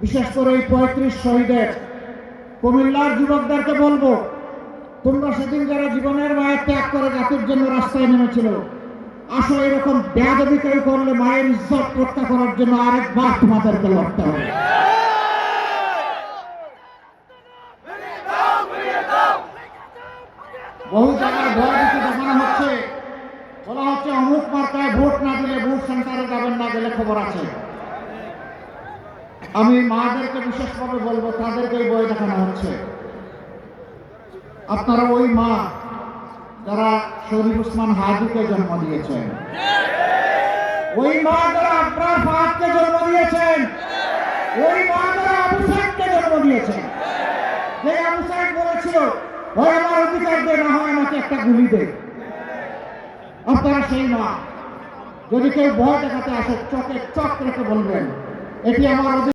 বিশেষ করে এই ৩৫ শহীদের কুমিল্লার যুবকদেরকে বলবো, তোমরা সেদিন যারা জীবনের মায়ের ত্যাগ করে জাতির জন্য রাস্তায় নেমেছিল, আসো এরকম বেয়াদবি কেউ করলে মায়ের ইজ্জত রক্ষা করার জন্য আরেকবার তোমাদেরকে লড়তে হবে। বহু জায়গায় ভয় দিতে দেখানো হচ্ছে, বলা হচ্ছে অমুক মার্কায় ভোট না দিলে ভোট সেন্টারে যাবেন না, গেলে খবর আছে। আমি মাদেরকে বিশেষভাবে বলবো, তাদেরকেই ভয় দেখানো হচ্ছে। আপনারা ওই মা যারা শরীফ ওসমান হাদিকে জন্ম দিয়েছেন, ওই মা যারা আপনার ফাহাদকে জন্ম দিয়েছেন, ওই মা যারা আবু সাইদকে জন্ম দিয়েছেন, যে আবু সাইদ বলেছিল হয় আমার অধিকার দে, না হয় আমাকে একটা গুলি দে। আপনারা সেই মা। যদি কেউ ভয় দেখাতে আসে, চোখে চোখ রেখে বলবেন এটি আমার